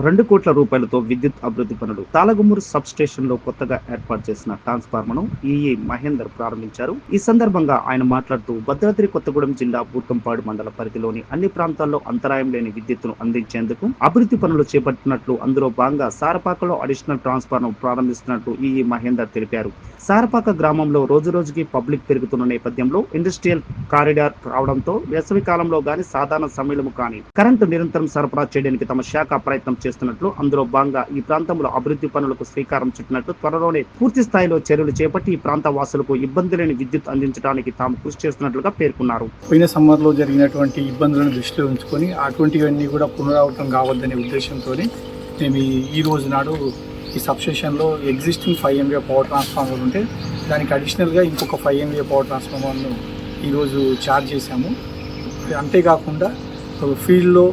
2 కోట్ల రూపాయలతో విద్యుత్ అభివృద్ధి పనులు తాళగుమ్మూరు సబ్ స్టేషన్ లో కొత్తగా ఏర్పాటు చేసిన ట్రాన్స్ఫార్మర్ ను ఈఈ మహేందర్ ప్రారంభించారు. ఈ సందర్భంగా ఆయన మాట్లాడుతూ భద్రాద్రి కొత్తగూడెం జిల్లా బూర్గంపాడు మండల పరిధిలోని అన్ని ప్రాంతాల్లో అంతరాయం లేని విద్యుత్తును అందించేందుకు అభివృద్ధి పనులు చేపట్టినట్లు, అందులో భాగంగా సారపాకలో అడిషనల్ ట్రాన్స్ఫార్మర్ ప్రారంభిస్తున్నట్లు ఈఈ మహేందర్ తెలిపారు. సారపాక గ్రామంలో రోజురోజుకి పబ్లిక్ పెరుగుతున్న నేపథ్యంలో ఇండస్ట్రియల్ కారిడార్ రావడంతో వేసవి కాలంలో గాని సాధారణ సమయంలో కానీ కరెంటు నిరంతరం సరఫరా చేయడానికి తమ శాఖ ప్రయత్నం చేస్తున్నట్లు, అందులో భాగంగా ఈ ప్రాంతంలో అభివృద్ధి పనులకు శ్రీకారం చుట్టినట్లు, త్వరలోనే పూర్తి స్థాయిలో చర్యలు చేపట్టి ఈ ప్రాంత వాసులకు ఇబ్బంది లేని విద్యుత్ అందించడానికి తాము కృషి చేస్తున్నట్లుగా పేర్కొన్నారు. పోయిన సమ్మర్లో జరిగినటువంటి ఇబ్బందులను దృష్టిలో ఉంచుకొని అటువంటివన్నీ కూడా పునరావృతం కావద్దనే ఉద్దేశంతో మేము ఈ రోజు నాడు ఈ సబ్స్టేషన్లో ఎగ్జిస్టింగ్ 5 MVA పవర్ ట్రాన్స్ఫార్మర్ ఉంటే దానికి అడిషనల్గా ఇంకొక 5 MVA పవర్ ట్రాన్స్ఫార్మర్ను ఈరోజు ఛార్జ్ చేశాము. అంతేకాకుండా ఫీల్డ్లో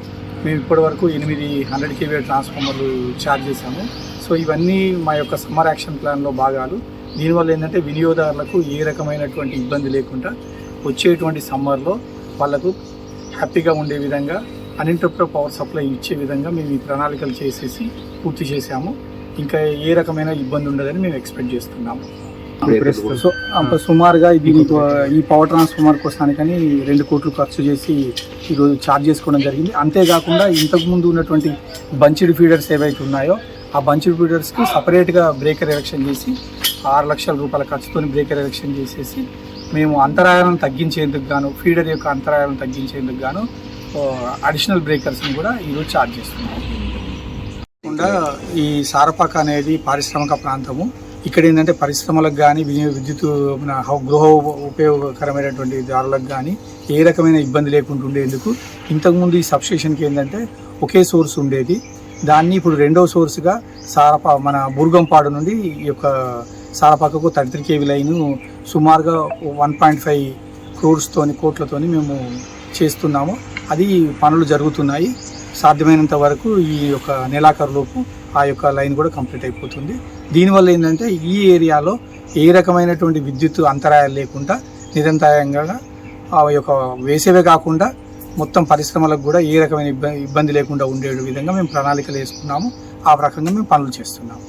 మేము ఇప్పటివరకు 8 100 kVA ట్రాన్స్ఫార్మర్లు ఛార్జ్ చేశాము. సో ఇవన్నీ మా యొక్క సమ్మర్ యాక్షన్ ప్లాన్లో భాగాలు. దీనివల్ల ఏంటంటే వినియోగదారులకు ఏ రకమైనటువంటి ఇబ్బంది లేకుండా వచ్చేటువంటి సమ్మర్లో వాళ్ళకు హ్యాపీగా ఉండే విధంగా అన్ఇంటరప్టెడ్ పవర్ సప్లై ఇచ్చే విధంగా మేము ఈ ప్రణాళికలు చేసేసి పూర్తి చేశాము. ఇంకా ఏ రకమైన ఇబ్బంది ఉండదని మేము ఎక్స్పెక్ట్ చేస్తున్నాము. సో సుమారుగా దీనికి ఈ పవర్ ట్రాన్స్ఫార్మర్ కోసానికని 2 కోట్లు ఖర్చు చేసి ఈరోజు ఛార్జ్ చేసుకోవడం జరిగింది. అంతేకాకుండా ఇంతకుముందు ఉన్నటువంటి బంచ్డ్ ఫీడర్స్ ఏవైతే ఉన్నాయో ఆ బంచ్డ్ ఫీడర్స్కి సపరేట్గా బ్రేకర్ ఎరెక్షన్ చేసి 6 లక్షల రూపాయల ఖర్చుతో బ్రేకర్ ఎరెక్షన్ చేసేసి మేము అంతరాయాలను తగ్గించేందుకు గాను, ఫీడర్ యొక్క అంతరాయాలను తగ్గించేందుకు గాను అడిషనల్ బ్రేకర్స్ని కూడా ఈరోజు ఛార్జ్ చేస్తున్నాము. ఈ సారపాక అనేది పారిశ్రామిక ప్రాంతము. ఇక్కడ ఏంటంటే పరిశ్రమలకు కానీ విద్యుత్ గృహ ఉపయోగకరమైనటువంటి దారులకు కానీ ఏ రకమైన ఇబ్బంది లేకుండా ఉండేందుకు ఇంతకుముందు ఈ సబ్స్టేషన్కి ఏంటంటే ఒకే సోర్స్ ఉండేది. దాన్ని ఇప్పుడు రెండవ సోర్స్గా మన బూర్గంపాడు నుండి ఈ యొక్క సారపాకకు 33 kV లైను సుమారుగా 1.5 కోట్లతోని మేము చేస్తున్నాము. అది పనులు జరుగుతున్నాయి. సాధ్యమైనంత వరకు ఈ యొక్క నెలాఖరులోపు ఆ యొక్క లైన్ కూడా కంప్లీట్ అయిపోతుంది. దీనివల్ల ఏంటంటే ఈ ఏరియాలో ఏ రకమైనటువంటి విద్యుత్ అంతరాయాలు లేకుండా నిరంతరాయంగా ఆ యొక్క వేసేవే కాకుండా మొత్తం పరిశ్రమలకు కూడా ఏ రకమైన ఇబ్బంది లేకుండా ఉండే విధంగా మేము ప్రణాళికలు వేసుకున్నాము. ఆ రకంగా మేము పనులు చేస్తున్నాము.